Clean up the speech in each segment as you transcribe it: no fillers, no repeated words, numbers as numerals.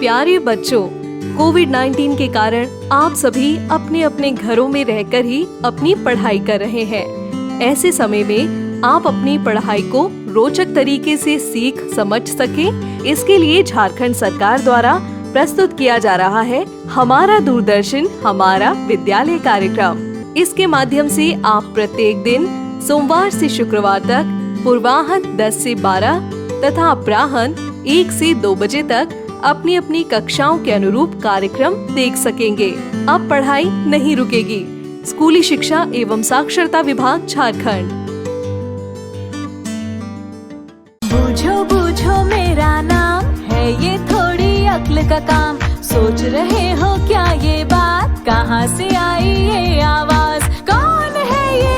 प्यारे बच्चों, कोविड-19 के कारण आप सभी अपने अपने घरों में रहकर ही अपनी पढ़ाई कर रहे हैं। ऐसे समय में आप अपनी पढ़ाई को रोचक तरीके से सीख समझ सकें, इसके लिए झारखंड सरकार द्वारा प्रस्तुत किया जा रहा है हमारा दूरदर्शन हमारा विद्यालय कार्यक्रम। इसके माध्यम से आप प्रत्येक दिन सोमवार से शुक्रवार तक पूर्वाह्न 10 से 12 तथा अपराह्न 1 से 2 बजे तक अपनी अपनी कक्षाओं के अनुरूप कार्यक्रम देख सकेंगे। अब पढ़ाई नहीं रुकेगी। स्कूली शिक्षा एवं साक्षरता विभाग झारखंड। बूझो बूझो मेरा नाम है ये थोड़ी अक्ल का काम। सोच रहे हो क्या ये बात, कहाँ से आई ये आवाज, कौन है ये,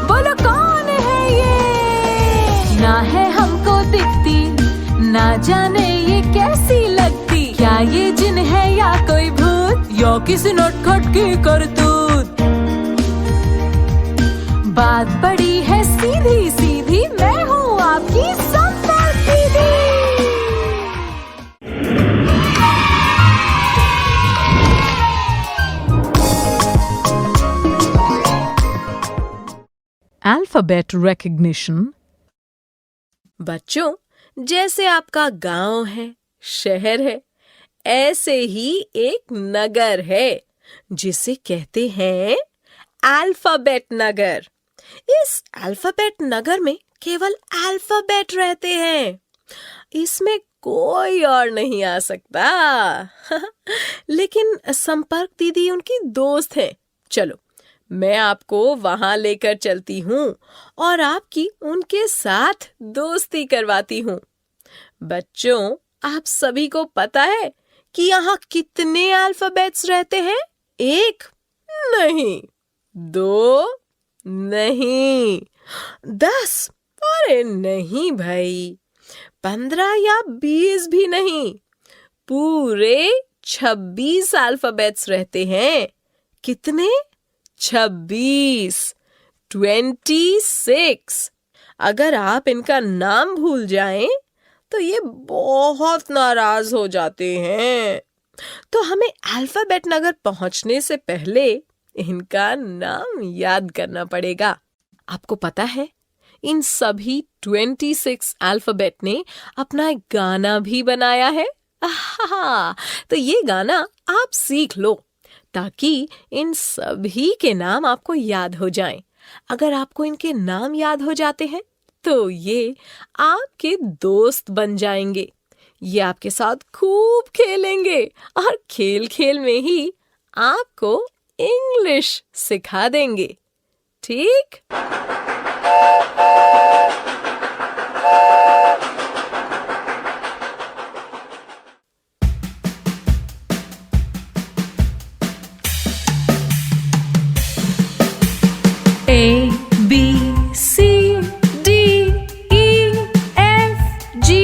बोलो कौन है ये। ना है हमको दिखती, ना जाने ये कैसी लगती, क्या ये जिन है या कोई भूत, या किसी नटखट की करतूत। बात बड़ी है सीधी सीधी, मैं हूँ आपकी संपर्क दीदी। Alphabet recognition। बच्चों, जैसे आपका गांव है, शहर है, ऐसे ही एक नगर है जिसे कहते हैं अल्फाबेट नगर। इस अल्फाबेट नगर में केवल अल्फाबेट रहते हैं, इसमें कोई और नहीं आ सकता। लेकिन संपर्क दीदी उनकी दोस्त है। चलो, मैं आपको वहां लेकर चलती हूँ और आपकी उनके साथ दोस्ती करवाती हूँ। बच्चों, आप सभी को पता है कि यहाँ कितने अल्फाबेट्स रहते हैं? 1 नहीं, 2 नहीं, 10, अरे नहीं भाई, 15 या 20 भी नहीं, पूरे 26 अल्फाबेट्स रहते हैं। कितने? 26, 26। अगर आप इनका नाम भूल जाएं तो ये बहुत नाराज हो जाते हैं। तो हमें अल्फाबेट नगर पहुंचने से पहले इनका नाम याद करना पड़ेगा। आपको पता है, इन सभी 26 अल्फाबेट ने अपना एक गाना भी बनाया है। तो ये गाना आप सीख लो ताकि इन सभी के नाम आपको याद हो जाएं। अगर आपको इनके नाम याद हो जाते हैं तो ये आपके दोस्त बन जाएंगे। ये आपके साथ खूब खेलेंगे और खेल खेल में ही आपको इंग्लिश सिखा देंगे। ठीक? A B C D E F G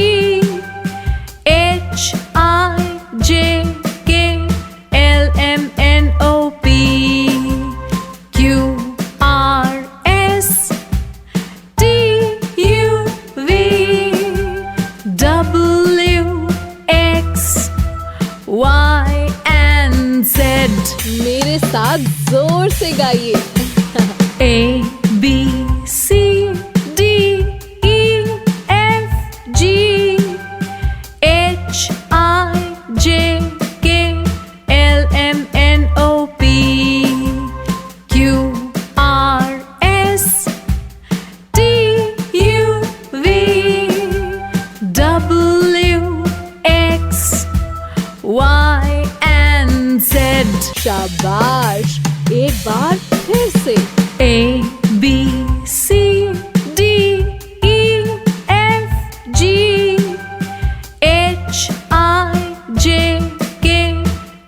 H I J K L M N O P Q R S T U V W X Y and Z। मेरे साथ जोर से गाइए। A B C D E F G H I J K L M N O P Q R S T U V W X Y and Z। शाबाश, एक बार फिर से। A B C D E F G H I J K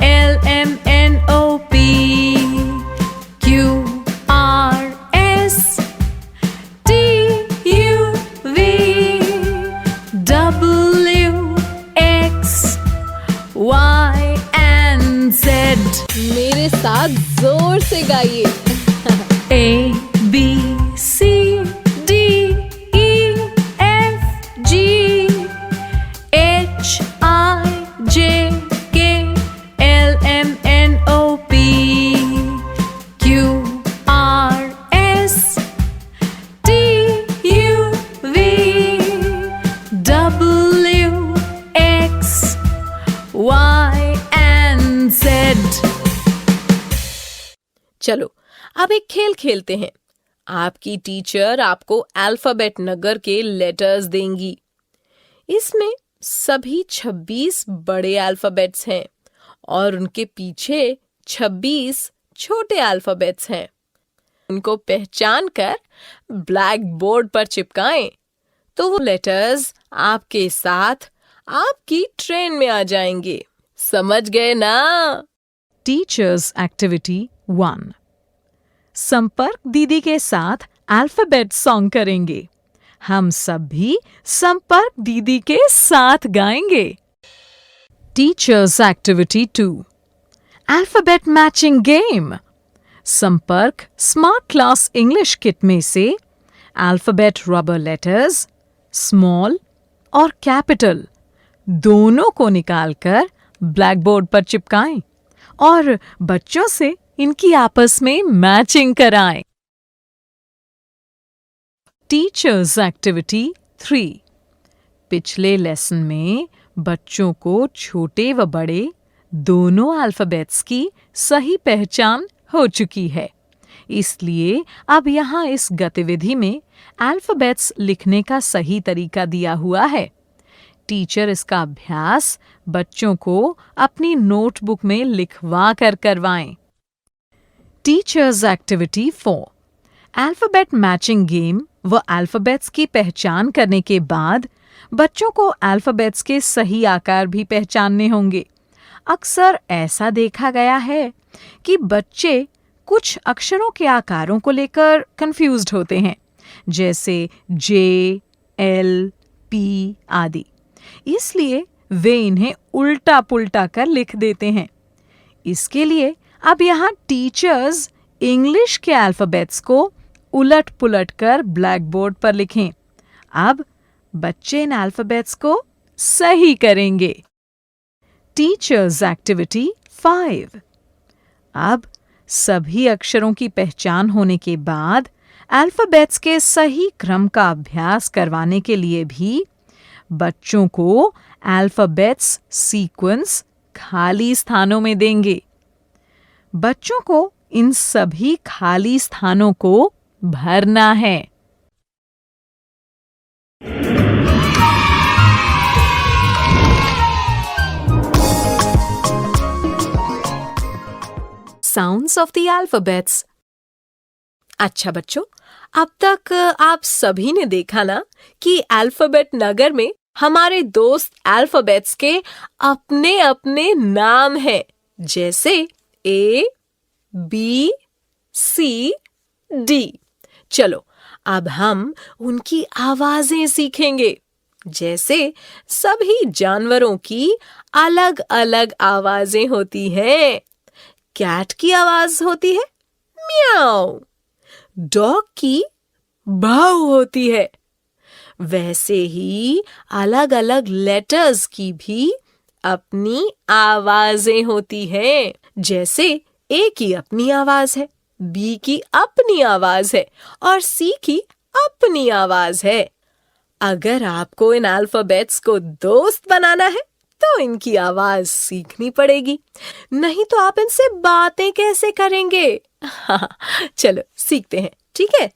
L M N O P Q R S T U V W X Y and Z। मेरे साथ जोर से गाइए। A B C D E F G चलो अब एक खेल खेलते हैं। आपकी टीचर आपको अल्फाबेट नगर के लेटर्स देंगी। इसमें सभी 26 बड़े अल्फाबेट्स हैं और उनके पीछे 26 छोटे अल्फाबेट्स हैं। उनको पहचान कर ब्लैक बोर्ड पर चिपकाएं तो वो लेटर्स आपके साथ आपकी ट्रेन में आ जाएंगे। समझ गए ना? Teachers Activity 1. संपर्क दीदी के साथ अल्फाबेट सॉन्ग करेंगे। हम सब भी संपर्क दीदी के साथ गाएंगे। Teachers Activity 2. Alphabet Matching Game. संपर्क स्मार्ट क्लास इंग्लिश किट में से अल्फाबेट रबर लेटर्स, स्मॉल और कैपिटल दोनों को निकालकर ब्लैक बोर्ड पर चिपकाएं और बच्चों से इनकी आपस में मैचिंग कराएं। Teachers activity 3. पिछले लेसन में बच्चों को छोटे व बड़े दोनों अल्फाबेट्स की सही पहचान हो चुकी है, इसलिए अब यहाँ इस गतिविधि में अल्फाबेट्स लिखने का सही तरीका दिया हुआ है। टीचर इसका अभ्यास बच्चों को अपनी नोटबुक में लिखवा कर करवाएं। Teachers activity 4. Alphabet matching game व अल्फाबेट्स की पहचान करने के बाद बच्चों को अल्फाबेट्स के सही आकार भी पहचानने होंगे। अक्सर ऐसा देखा गया है कि बच्चे कुछ अक्षरों के आकारों को लेकर कंफ्यूज्ड होते हैं, जैसे जे, एल, पी आदि। इसलिए वे इन्हें उल्टा पुल्टा कर लिख देते हैं। इसके लिए अब यहाँ टीचर्स इंग्लिश के अल्फाबेट्स को उलट पुलट कर ब्लैक बोर्ड पर लिखें। अब बच्चे इन अल्फाबेट्स को सही करेंगे। Teachers activity 5. अब सभी अक्षरों की पहचान होने के बाद अल्फाबेट्स के सही क्रम का अभ्यास करवाने के लिए भी बच्चों को अल्फाबेट्स सीक्वेंस खाली स्थानों में देंगे। बच्चों को इन सभी खाली स्थानों को भरना है। Sounds of the alphabets. अच्छा बच्चों, अब तक आप सभी ने देखा ना कि अल्फाबेट नगर में हमारे दोस्त अल्फाबेट्स के अपने अपने नाम हैं, जैसे A, B, C, D। चलो अब हम उनकी आवाजें सीखेंगे। जैसे सभी जानवरों की अलग अलग आवाजें होती हैं। कैट की आवाज होती है म्याऊ, डॉग की भाऊ होती है। वैसे ही अलग अलग लेटर्स की भी अपनी आवाजें होती हैं। जैसे ए की अपनी आवाज है, बी की अपनी आवाज है और सी की अपनी आवाज है। अगर आपको इन अल्फाबेट्स को दोस्त बनाना है तो इनकी आवाज सीखनी पड़ेगी, नहीं तो आप इनसे बातें कैसे करेंगे? चलो सीखते हैं, ठीक है।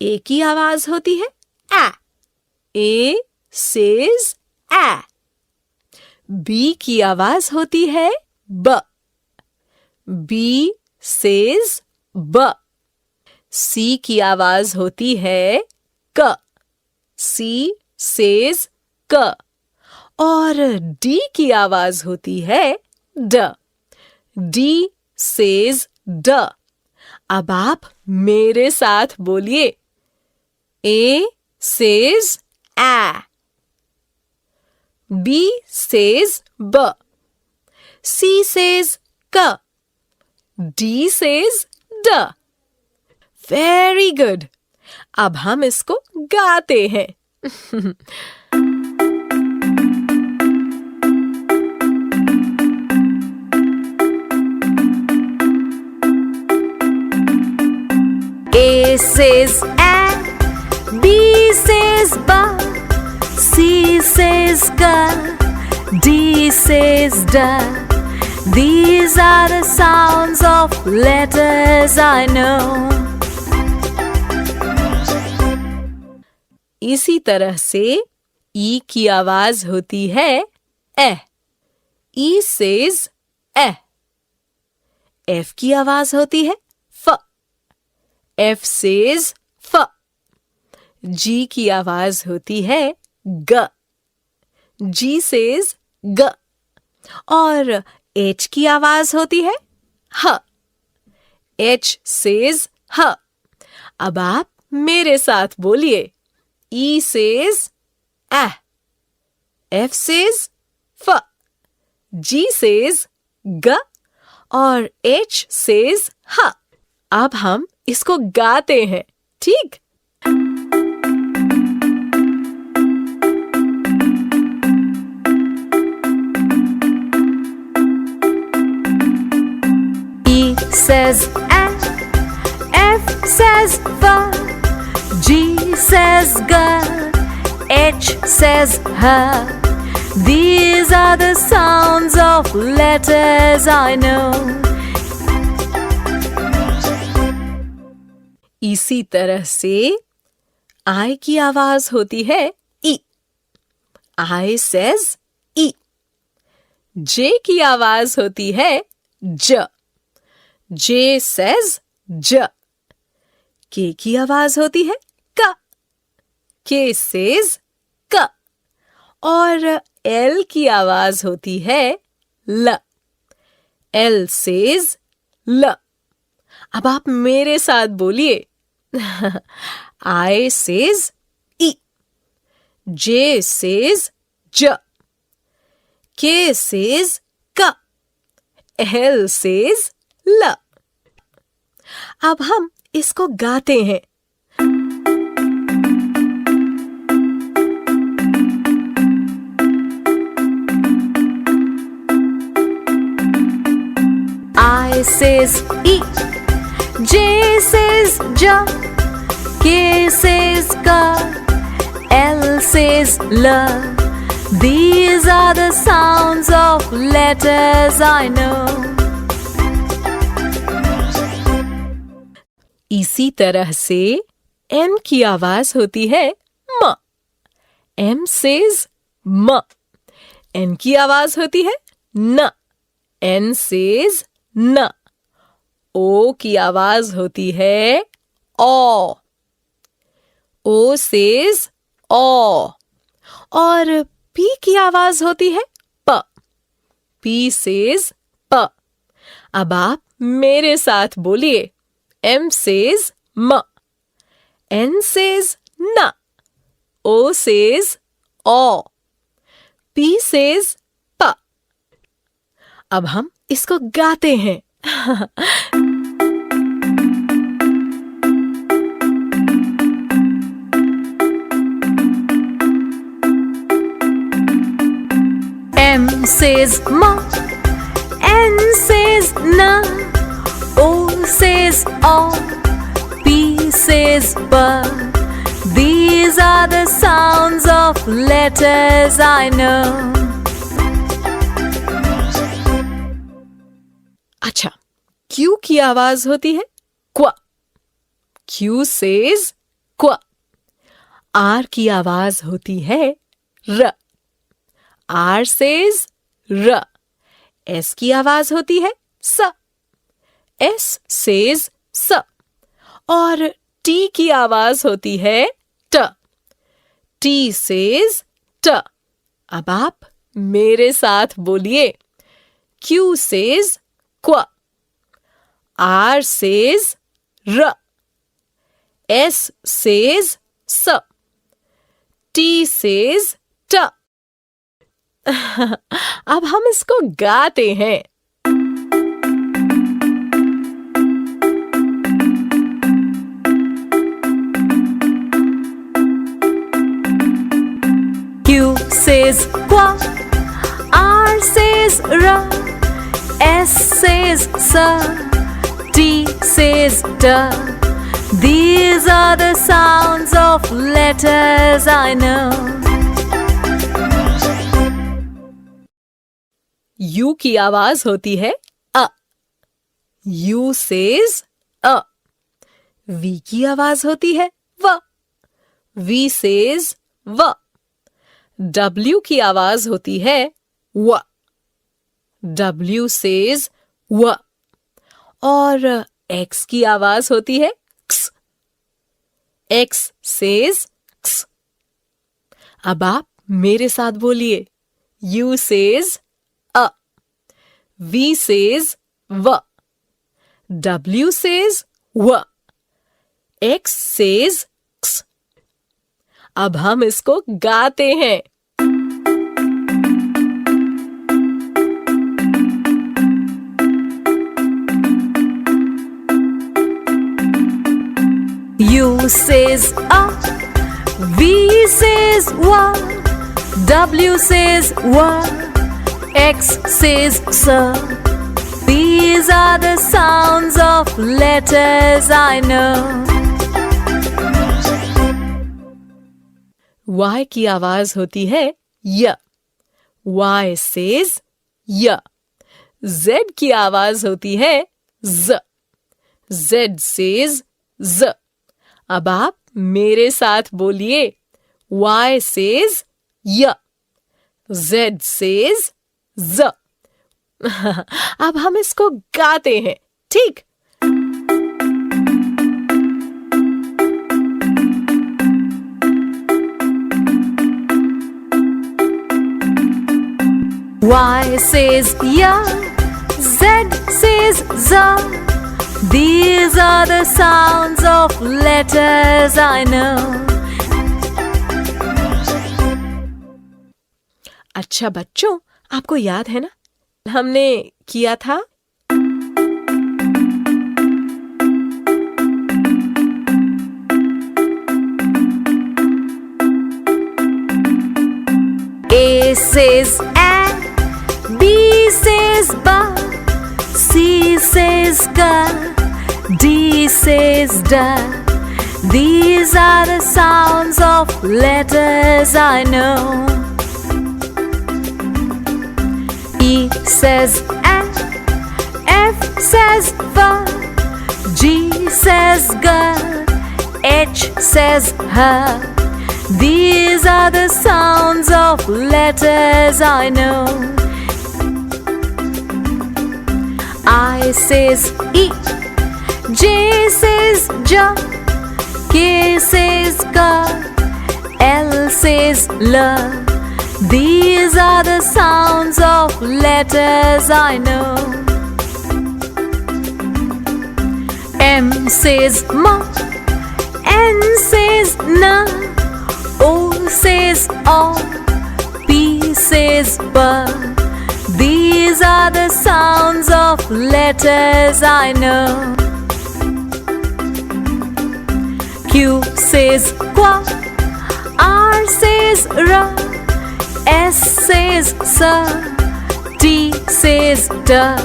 ए की आवाज होती है आ, ए सेज आ। बी की आवाज होती है ब, बी सेज ब। सी की आवाज होती है क, सी सेज क। और डी की आवाज होती है ड, डी सेज ड। अब आप मेरे साथ बोलिए, ए सेज आ, बी सेज ब, सी सेज क, डी सेज ड। Very good. अब हम इसको गाते हैं। A says A, B says B, C says G, D says D, These are the sounds of letters I know. इसी तरह से ई की आवाज होती है ए. ई सेज ए. एफ की आवाज होती है फ. एफ सेज फ. जी की आवाज होती है ग. जी सेज ग. और एच की आवाज होती है ह. एच सेज ह. अब आप मेरे साथ बोलिए. E says A. F says F. G says G. और H says H. अब हम इसको गाते हैं, ठीक? E says A. F says F. G says G, H says H. These are the sounds of letters I know. इसी तरह से I की आवाज होती है E. I says E. J की आवाज होती है J. J says J. K की आवाज होती है क. K says क. और L की आवाज होती है ल. L says ल. अब आप मेरे साथ बोलिए. I says E. J says J. K says क. L says ल. अब हम इसको गाते हैं. I says E. J says J. K says K. L says L. These are the sounds of letters I know. इसी तरह से M की आवाज होती है म. M says म. N की आवाज होती है न. N says न. O की आवाज होती है ओ. O says ओ. और P की आवाज होती है प. P says प. अब आप मेरे साथ बोलिए. M says म. N says न. O says ओ. P says प. अब हम इसको गाते हैं. M says ma, N says na, O says o, P says ba. These are the sounds of letters I know. अच्छा, Q की आवाज होती है क्व. Q says क्व. R की आवाज होती है र. R says र. S की आवाज होती है स. S says स. और T की आवाज होती है ट. T says ट. अब आप मेरे साथ बोलिए. Q says क्व. R says र. S says स. T says ट. अब हम इसको गाते हैं. Q says qua, R says ra, S says sa, T says da. These are the sounds of letters I know. U की आवाज होती है अ। यू सेज अ। वी की आवाज होती है व। वी सेज व। डब्ल्यू की आवाज होती है व। डब्ल्यू सेज व। और एक्स की आवाज होती है क्स। एक्स सेज क्स। अब आप मेरे साथ बोलिए। यू सेज अ। वी सेज व। डब्ल्यू सेज व। एक्स सेज क्स। अब हम इसको गाते हैं। U says A, V says wa, W says wa, X says xa. These are the sounds of letters I know. Y की आवाज होती है य। Y says य। Z की आवाज होती है ज। Z says ज। अब आप मेरे साथ बोलिए। Y says य। Z says ज। अब हम इसको गाते हैं, ठीक? Y says ya, Z says za. These are the sounds of letters I know. अच्छा बच्चों, आपको याद है ना हमने किया था? A says a, B says ba, C says ga, D says da. These are the sounds of letters I know. E says F, F says fa, G says ga, H says ha. These are the sounds of letters I know. I says E, J says ja, K says ka, L says la. These are the sounds of letters I know. M says ma, N says na, O says o, P says ba. These are the sounds of letters I know. Q says qua, R says ra, S says sa, T says da.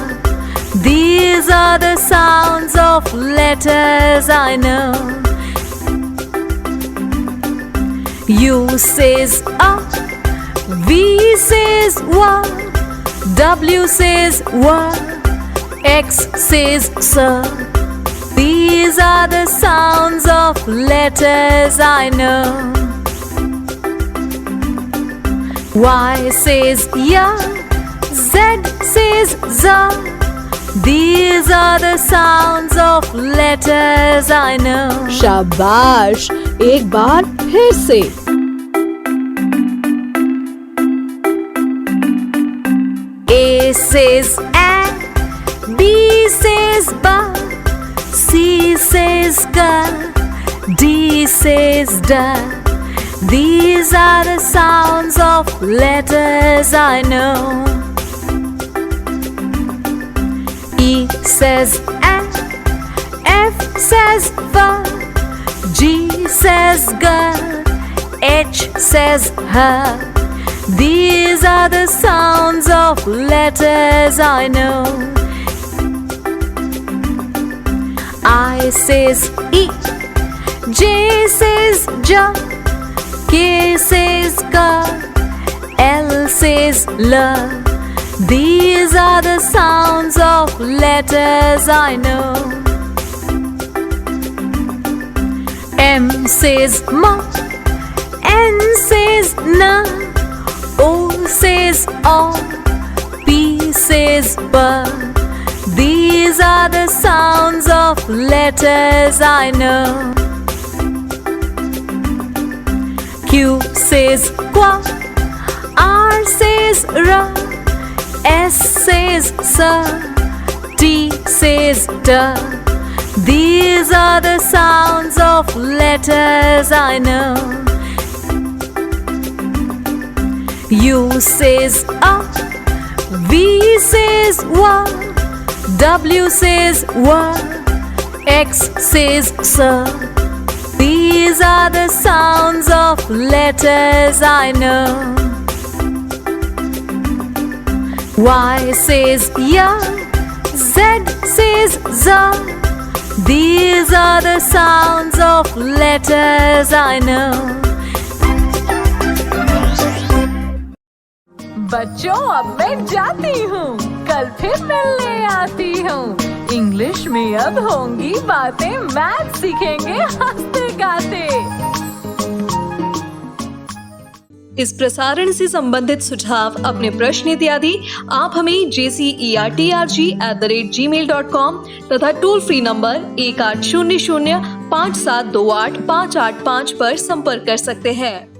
These are the sounds of letters I know. U says a, V says wa, W says wa, X says sa. These are the sounds of letters I know. Y says ya, Z says za. These are the sounds of letters I know. शाबाश, एक बार फिर से। A says a, B says ba, C says ga, D says da. These are the sounds of letters I know. E says F, F says fa, G says ga, H says ha. These are the sounds of letters I know. I says E, J says ja, K says ka, L says la. These are the sounds of letters I know. M says ma, N says na, O says o, P says ba. These are the sounds of letters I know. Q says qua, R says ra, S says sa, T says da. These are the sounds of letters I know. U says a, V says wa, W says wa, X says sa. These are the sounds of letters I know. Y says ya, Z says za. These are the sounds of letters I know. बच्चों अब मैं जाती हूँ, कल फिर मिलने आती हूँ। इंग्लिश में अब होंगी बातें, मैथ सीखेंगे हंसते गाते। इस प्रसारण से संबंधित सुझाव, अपने प्रश्न इत्यादि आप हमें jcertrg@gmail.com तथा टोल फ्री नंबर 1800 5728 585 पर संपर्क कर सकते हैं।